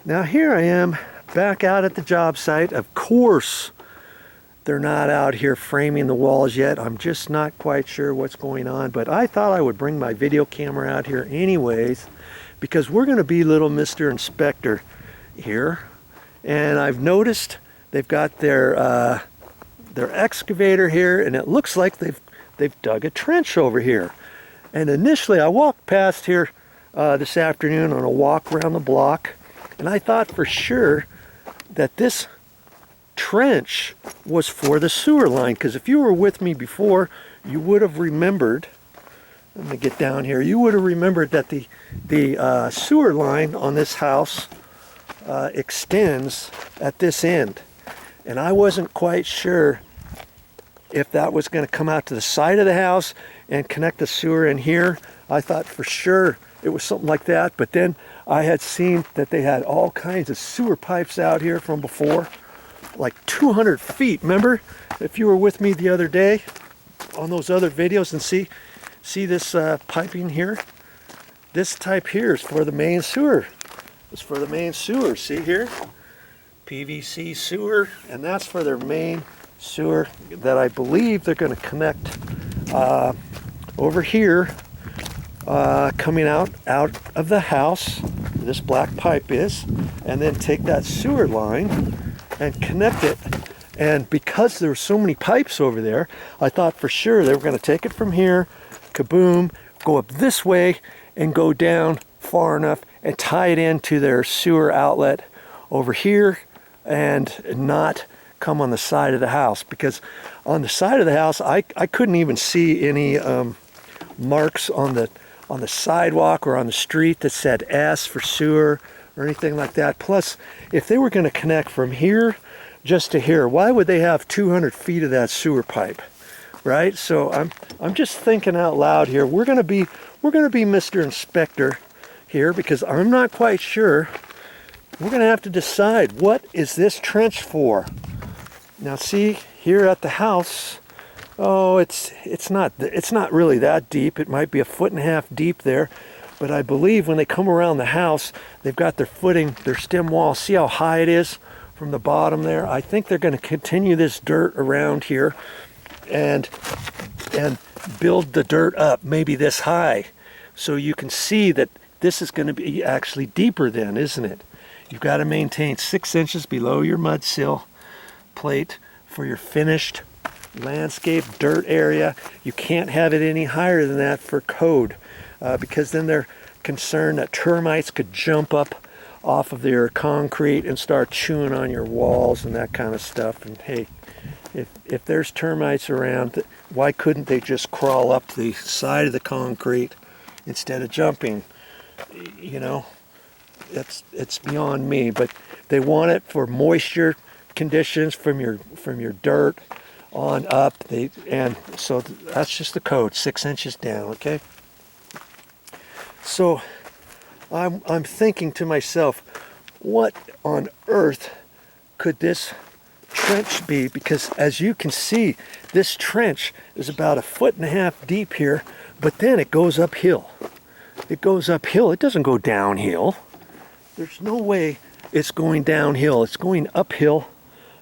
Now here I am back out at the job site. Of course, they're not out here framing the walls yet. I'm just not quite sure what's going on, but I thought I would bring my video camera out here anyways, because we're going to be little Mr. Inspector here. And I've noticed they've got their excavator here, and it looks like they've dug a trench over here. And initially I walked past here this afternoon on a walk around the block, and I thought for sure that this trench was for the sewer line, because if you were with me before, you would have remembered, let me get down here, you would have remembered that the sewer line on this house extends at this end. And I wasn't quite sure if that was going to come out to the side of the house and connect the sewer in here. I thought for sure it was something like that, but then I had seen that they had all kinds of sewer pipes out here from before, like 200 feet. Remember, if you were with me the other day on those other videos, and see this piping here? This type here is for the main sewer. It's for the main sewer. See here? PVC sewer, and that's for their main sewer that I believe they're going to connect over here, coming out of the house. This black pipe is, and then take that sewer line and connect it. And because there were so many pipes over there, I thought for sure they were going to take it from here, kaboom, go up this way and go down far enough and tie it into their sewer outlet over here, and not come on the side of the house, because on the side of the house I couldn't even see any marks on the sidewalk or on the street that said S for sewer or anything like that. Plus, if they were going to connect from here just to here, why would they have 200 feet of that sewer pipe, right? So I'm just thinking out loud here. We're going to be Mr. Inspector here, because I'm not quite sure. We're going to have to decide, what is this trench for? Now see here at the house, oh, it's not really that deep. It might be 1.5 feet deep there, but I believe when they come around the house, they've got their footing, their stem wall. See how high it is from the bottom there? I think they're going to continue this dirt around here and build the dirt up maybe this high, so you can see that this is going to be actually deeper then, isn't it? You've got to maintain 6 inches below your mud sill plate for your finished landscape dirt area. You can't have it any higher than that for code, because then they're concerned that termites could jump up off of your concrete and start chewing on your walls and that kind of stuff. And hey, if there's termites around, why couldn't they just crawl up the side of the concrete instead of jumping? You know, it's beyond me, but they want it for moisture conditions from your dirt on up. And so that's just the code, 6 inches down. Okay, so I'm thinking to myself, what on earth could this trench be? Because as you can see, this trench is about 1.5 feet deep here, but then it goes uphill. It goes uphill. It doesn't go downhill. There's no way it's going downhill. It's going uphill.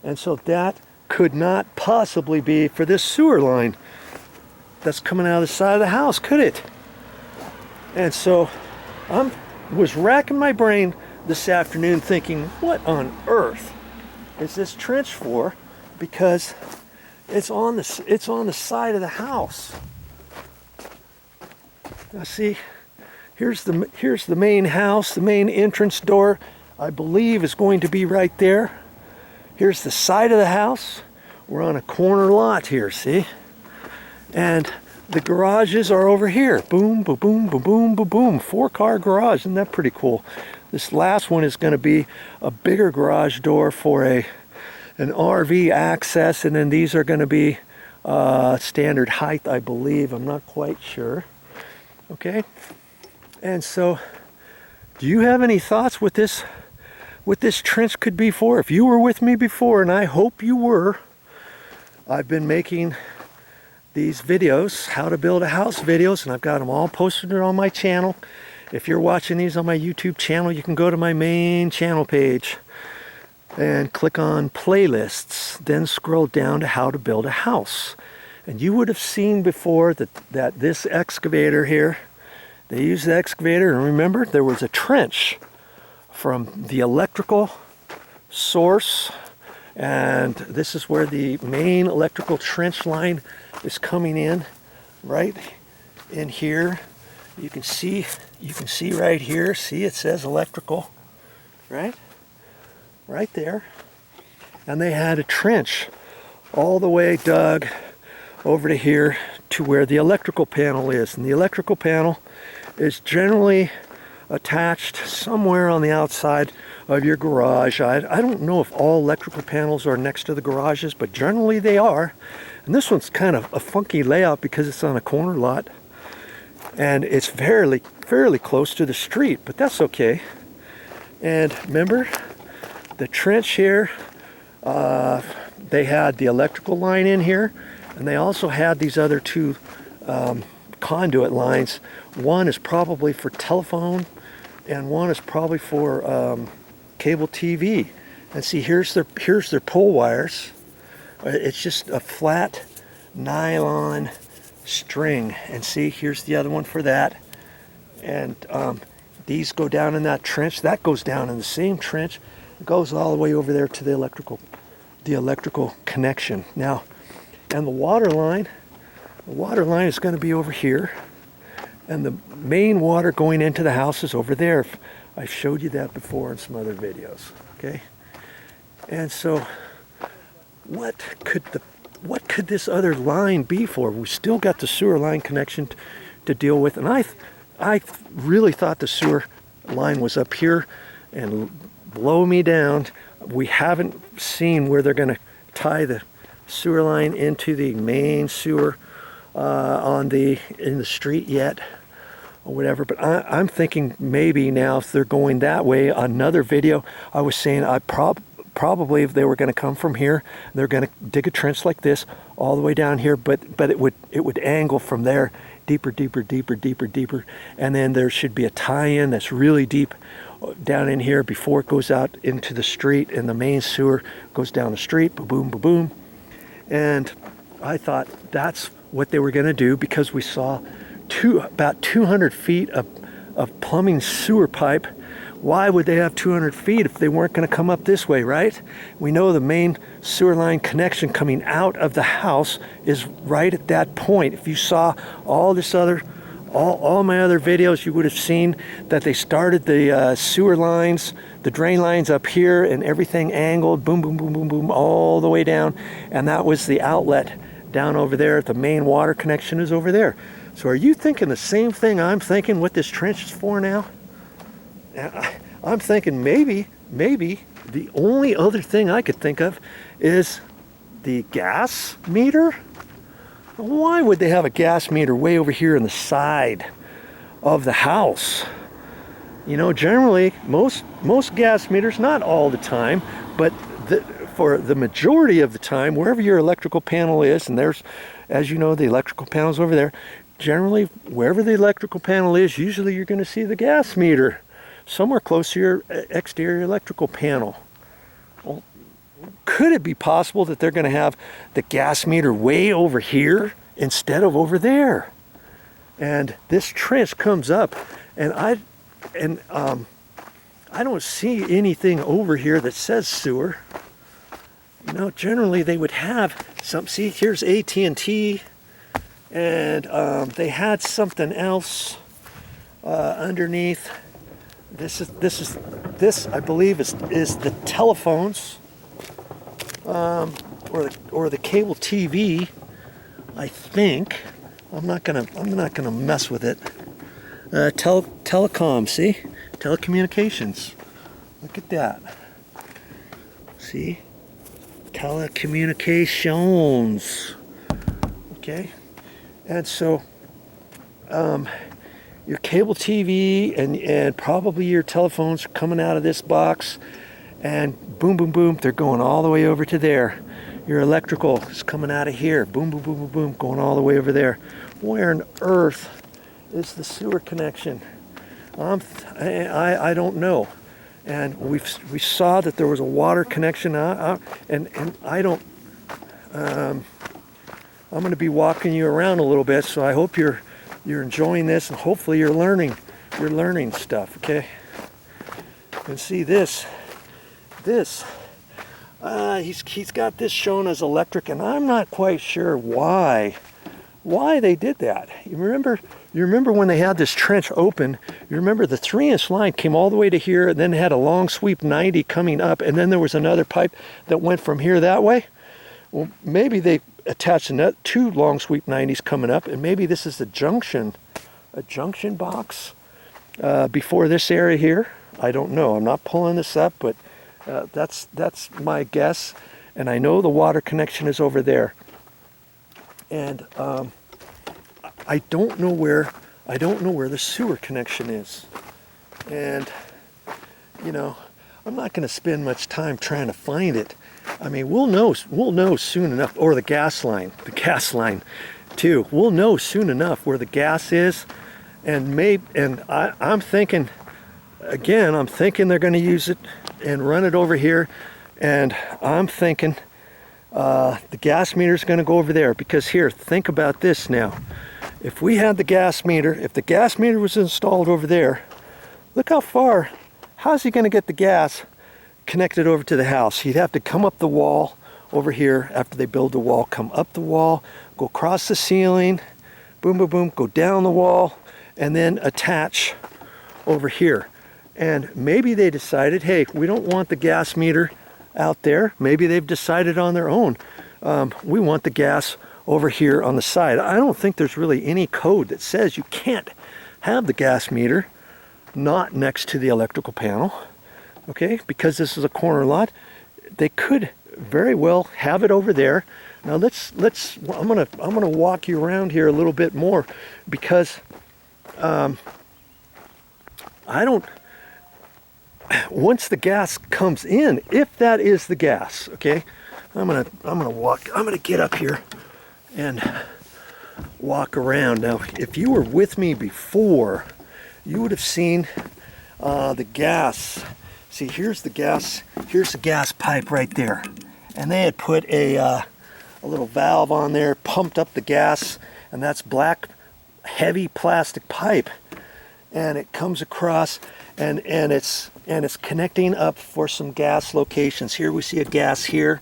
And so that could not possibly be for this sewer line that's coming out of the side of the house, could it? And so I was racking my brain this afternoon thinking, what on earth is this trench for? Because it's on the side of the house. Now see, here's the main house. The main entrance door, I believe, is going to be right there. Here's the side of the house. We're on a corner lot here, see? And the garages are over here. Boom, boom, boom, boom, boom, boom, boom. 4-car garage. Isn't that pretty cool? This last one is going to be a bigger garage door for an RV access, and then these are going to be standard height, I believe. I'm not quite sure. Okay. And so, do you have any thoughts what this trench could be for? If you were with me before, and I hope you were, I've been making these videos, how to build a house videos, and I've got them all posted on my channel. If you're watching these on my YouTube channel, you can go to my main channel page and click on playlists, then scroll down to how to build a house. And you would have seen before that this excavator here, they used the excavator, and remember there was a trench from the electrical source, and this is where the main electrical trench line is coming in, right in here. You can see right here, see it says electrical, right there. And they had a trench all the way dug over to here to where the electrical panel is. And the electrical panel is generally attached somewhere on the outside of your garage. I don't know if all electrical panels are next to the garages, but generally they are. And this one's kind of a funky layout because it's on a corner lot. And it's fairly close to the street, but that's okay. And remember, the trench here, they had the electrical line in here, and they also had these other two conduit lines. One is probably for telephone, and one is probably for cable TV. And see, here's their pole wires. It's just a flat nylon string. And see, here's the other one for that. And these go down in that trench. That goes down in the same trench. It goes all the way over there to the electrical connection. Now, and the water line is going to be over here, and the main water going into the house is over there. I showed you that before in some other videos. Okay, and so what could this other line be for? We still got the sewer line connection to deal with, and I really thought the sewer line was up here, and blow me down, we haven't seen where they're going to tie the sewer line into the main sewer in the street yet, or whatever. But I'm thinking maybe now, if they're going that way, another video I was saying probably if they were going to come from here, they're going to dig a trench like this all the way down here, but it would angle from there deeper, and then there should be a tie-in that's really deep down in here before it goes out into the street, and the main sewer goes down the street, boom, boom. And I thought that's what they were going to do, because we saw about 200 feet of plumbing sewer pipe. Why would they have 200 feet if they weren't going to come up this way, right? We know the main sewer line connection coming out of the house is right at that point. If you saw all my other videos, you would have seen that they started the sewer lines, the drain lines up here, and everything angled, boom, all the way down. And that was the outlet down over there. The main water connection is over there. So are you thinking the same thing I'm thinking, what this trench is for now? I'm thinking maybe the only other thing I could think of is the gas meter. Why would they have a gas meter way over here on the side of the house? You know, generally most gas meters, not all the time, but for the majority of the time, wherever your electrical panel is, and there's, as you know, the electrical panel's over there, generally wherever the electrical panel is, usually you're going to see the gas meter somewhere close to your exterior electrical panel. Well, could it be possible that they're going to have the gas meter way over here instead of over there? And this trench comes up, and I don't see anything over here that says sewer. You know, generally they would have some. See, here's AT&T, and they had something else underneath. This I believe is the telephones, or the cable TV. I think I'm not gonna mess with it. Telecom, see, telecommunications. Look at that. See, telecommunications. Okay, and so your cable TV and probably your telephones are coming out of this box, and boom, they're going all the way over to there. Your electrical is coming out of here, boom, going all the way over there. Where on earth is the sewer connection? I don't know. And we saw that there was a water connection, and I don't. I'm going to be walking you around a little bit, so I hope you're enjoying this, and hopefully you're learning stuff. Okay. And see this. He's got this shown as electric, and I'm not quite sure why they did that. You remember when they had this trench open, you remember the 3-inch line came all the way to here, and then had a long sweep 90 coming up, and then there was another pipe that went from here that way. Well, maybe they attached 2 long sweep 90s coming up, and maybe this is a junction box before this area here. I don't know. I'm not pulling this up, but that's my guess. And I know the water connection is over there. And I don't know where the sewer connection is. And I'm not going to spend much time trying to find it. I mean, we'll know soon enough. Or the gas line too. We'll know soon enough where the gas is, and I'm thinking they're going to use it and run it over here, and I'm thinking the gas meter is going to go over there, because here, think about this now. If we had the gas meter, if the gas meter was installed over there, look how far. How's he going to get the gas connected over to the house? He'd have to come up the wall over here after they build the wall, come up the wall, go across the ceiling, boom, boom, boom, go down the wall, and then attach over here. And maybe they decided, hey, we don't want the gas meter out there. Maybe they've decided on their own. We want the gas over here on the side. I don't think there's really any code that says you can't have the gas meter not next to the electrical panel. Okay, because this is a corner lot, they could very well have it over there. Now I'm gonna walk you around here a little bit more, because once the gas comes in, if that is the gas, okay, I'm gonna get up here and walk around. Now, if you were with me before, you would have seen the gas. See, here's the gas pipe right there. And they had put a little valve on there, pumped up the gas, and that's black, heavy plastic pipe. And it comes across, and it's connecting up for some gas locations. Here we see a gas here,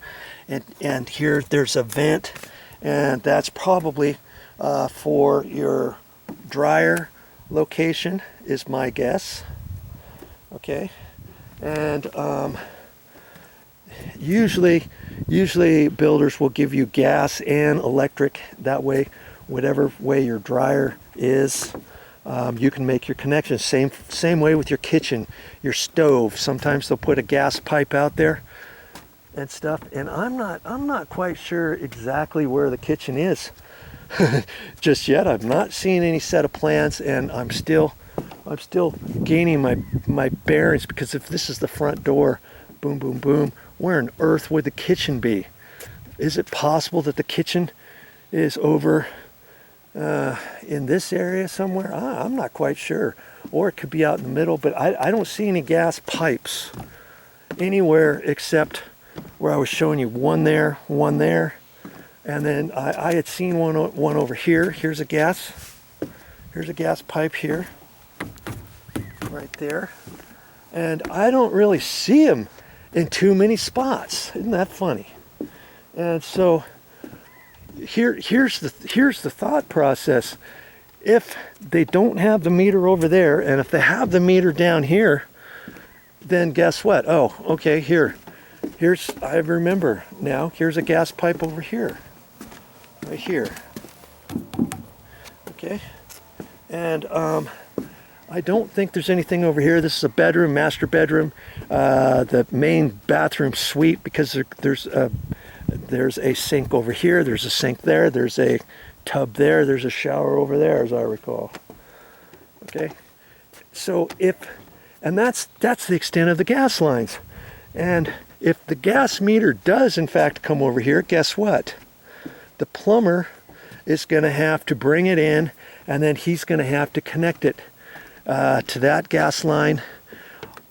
and here there's a vent, and that's probably for your dryer location, is my guess. Okay. And usually builders will give you gas and electric. That way, whatever way your dryer is, you can make your connections. Same way with your kitchen, your stove. Sometimes they'll put a gas pipe out there and stuff. And I'm not quite sure exactly where the kitchen is just yet. I've not seen any set of plans, and I'm still gaining my bearings, because if this is the front door, boom, boom, boom, where on earth would the kitchen be? Is it possible that the kitchen is over in this area somewhere? I'm not quite sure. Or it could be out in the middle, but I don't see any gas pipes anywhere except where I was showing you one there, and then I had seen one over here. Here's a gas pipe here, right there, and I don't really see them in too many spots. Isn't that funny? And so here's the thought process. If they don't have the meter over there, and if they have the meter down here, then guess what? Oh, okay, here's I remember now. Here's a gas pipe over here, right here. Okay, and I don't think there's anything over here. This is a bedroom, master bedroom, the main bathroom suite, because there's a sink over here, there's a sink there, there's a tub there, there's a shower over there, as I recall. Okay, so that's the extent of the gas lines. And if the gas meter does in fact come over here, guess what? The plumber is going to have to bring it in, and then he's going to have to connect it to that gas line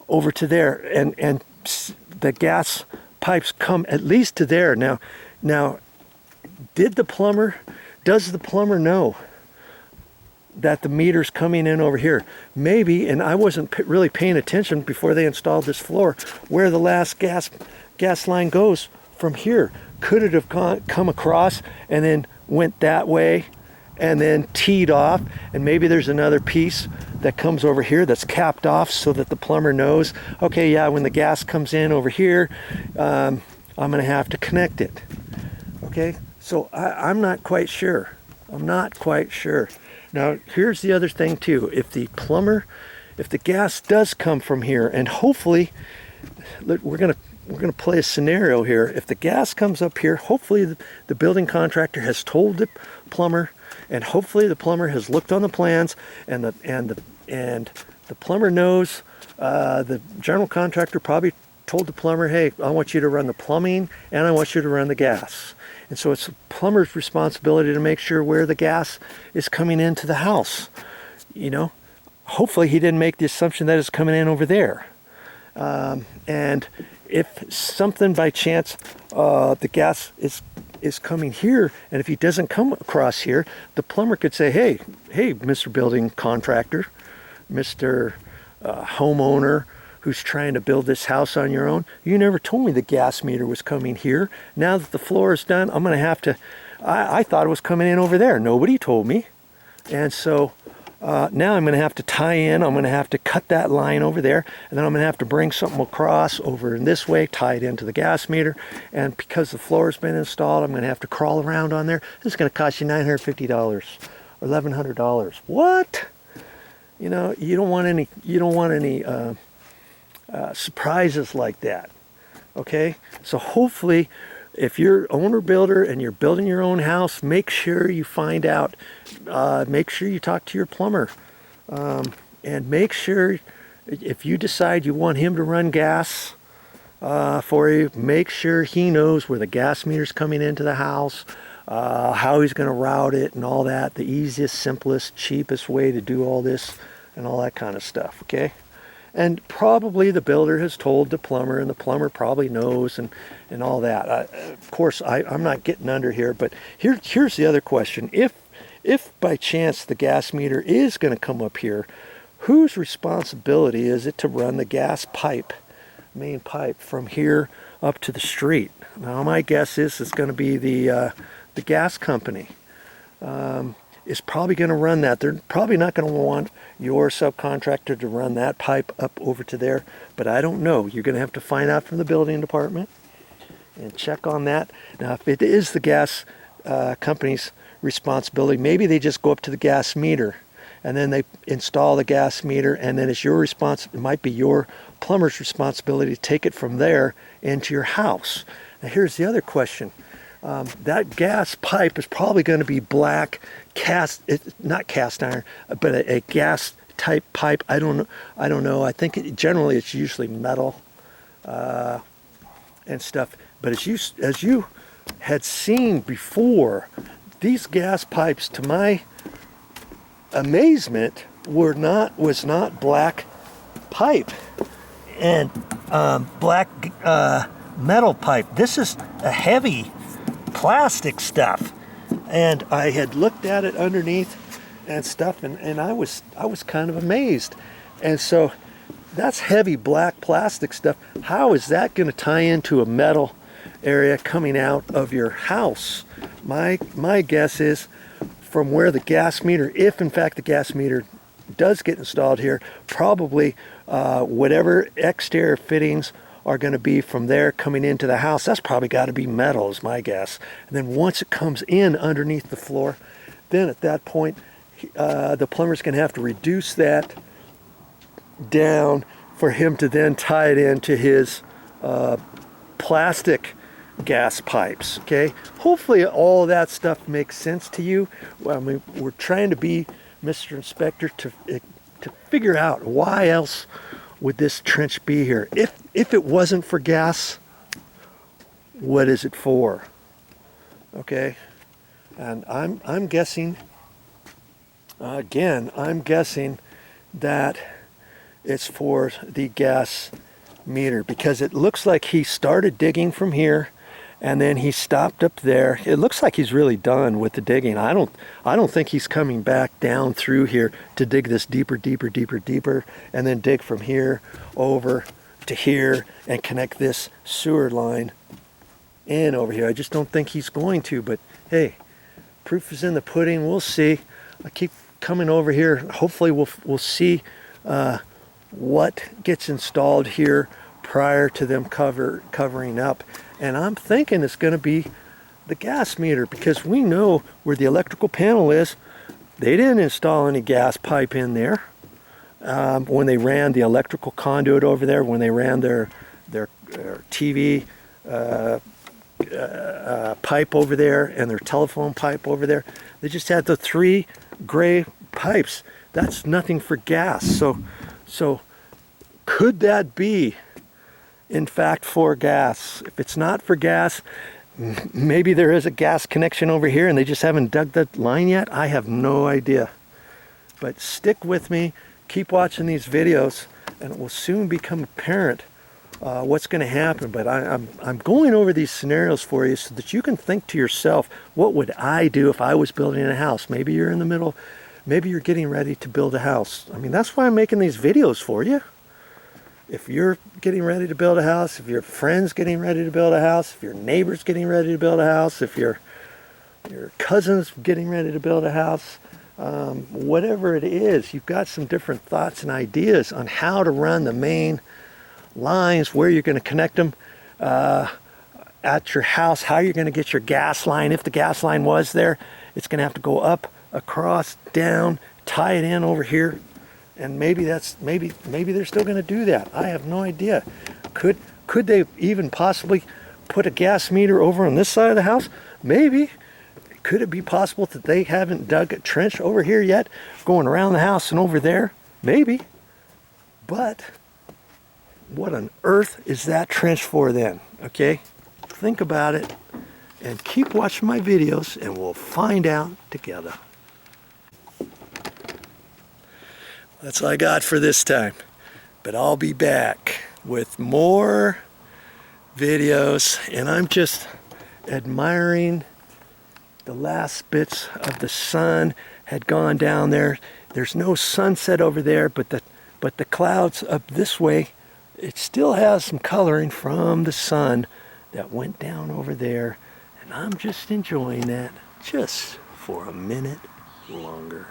over to there, and the gas pipes come at least to there. Now, does the plumber know that the meter's coming in over here? Maybe, and I wasn't really paying attention before they installed this floor, where the last gas line goes from here. Could it have come across and then went that way and then teed off, and maybe there's another piece that comes over here that's capped off so that the plumber knows, okay, yeah, when the gas comes in over here, I'm gonna have to connect it. Okay, so I'm not quite sure. I'm not quite sure. Now, here's the other thing too. If the gas does come from here, and hopefully, we're gonna play a scenario here. If the gas comes up here, hopefully the building contractor has told the plumber, and hopefully the plumber has looked on the plans, and the plumber knows. The general contractor probably told the plumber, hey, I want you to run the plumbing and I want you to run the gas. And so it's the plumber's responsibility to make sure where the gas is coming into the house. You know, hopefully he didn't make the assumption that it's coming in over there. And if something by chance, the gas is coming here, and if he doesn't come across here, the plumber could say, hey, Mr. Building Contractor, Mr. Homeowner who's trying to build this house on your own, you never told me the gas meter was coming here. Now that the floor is done, I'm going to have to, I thought it was coming in over there. Nobody told me. And so now I'm going to have to tie in, I'm going to have to cut that line over there, and then I'm going to have to bring something across over in this way, tie it into the gas meter, and because the floor's been installed, I'm going to have to crawl around on there. This is going to cost you $950 or $1,100. What? You know, you don't want any surprises like that. Okay, so hopefully, if you're owner builder and you're building your own house, make sure you find out, make sure you talk to your plumber, and make sure if you decide you want him to run gas for you, make sure he knows where the gas meter's coming into the house, how he's going to route it and all that, the easiest, simplest, cheapest way to do all this and all that kind of stuff. Okay. And probably the builder has told the plumber, and the plumber probably knows, and all that. Of course, I'm not getting under here, but here's the other question. If by chance the gas meter is going to come up here, whose responsibility is it to run the gas pipe, main pipe, from here up to the street? Now, my guess is it's going to be the gas company. Is probably going to run that. They're probably not going to want your subcontractor to run that pipe up over to there, but I don't know. You're going to have to find out from the building department and check on that. Now, if it is the gas company's responsibility, maybe they just go up to the gas meter and then they install the gas meter, and then it's your it might be your plumber's responsibility to take it from there into your house. Now, here's the other question. That gas pipe is probably going to be black, not cast iron, but a gas type pipe. I don't know. I think generally it's usually metal and stuff. But as you had seen before, these gas pipes, to my amazement, was not black pipe and black metal pipe. This is a heavy plastic stuff, and I had looked at it underneath and stuff, and I was kind of amazed. And so that's heavy black plastic stuff. How is that going to tie into a metal area coming out of your house? My guess is from where the gas meter, if in fact the gas meter does get installed here, probably whatever exterior fittings are going to be from there coming into the house, that's probably got to be metal, is my guess. And then once it comes in underneath the floor, then at that point the plumber's going to have to reduce that down for him to then tie it into his plastic gas pipes. Okay, hopefully all of that stuff makes sense to you. I mean, we're trying to be Mr. Inspector to figure out why else would this trench be here. If it wasn't for gas, what is it for? Okay, and I'm guessing, again, I'm guessing that it's for the gas meter, because it looks like he started digging from here and then he stopped up there. It looks like he's really done with the digging. I don't think he's coming back down through here to dig this deeper, and then dig from here over to here and connect this sewer line in over here. I just don't think he's going to, but hey, proof is in the pudding. We'll see. I keep coming over here. Hopefully we'll see what gets installed here prior to them covering up. And I'm thinking it's going to be the gas meter, because we know where the electrical panel is. They didn't install any gas pipe in there when they ran the electrical conduit over there, when they ran their TV pipe over there and their telephone pipe over there. They just had the 3 gray pipes. That's nothing for gas. So could that be, in fact, for gas? If it's not for gas, maybe there is a gas connection over here and they just haven't dug that line yet. I have no idea. But stick with me, keep watching these videos, and it will soon become apparent what's going to happen. But I'm going over these scenarios for you so that you can think to yourself, what would I do if I was building a house? Maybe you're in the middle, maybe you're getting ready to build a house. I mean, that's why I'm making these videos for you. If you're getting ready to build a house, if your friend's getting ready to build a house, if your neighbor's getting ready to build a house, if your cousin's getting ready to build a house, whatever it is, you've got some different thoughts and ideas on how to run the main lines, where you're going to connect them at your house, how you're going to get your gas line. If the gas line was there, it's going to have to go up, across, down, tie it in over here. And maybe they're still going to do that. I have no idea. Could they even possibly put a gas meter over on this side of the house? Maybe. Could it be possible that they haven't dug a trench over here yet, going around the house and over there? Maybe. But what on earth is that trench for then? Okay? Think about it and keep watching my videos and we'll find out together. That's all I got for this time. But I'll be back with more videos, and I'm just admiring the last bits of the sun had gone down there. There's no sunset over there, but the clouds up this way, it still has some coloring from the sun that went down over there, and I'm just enjoying that just for a minute longer.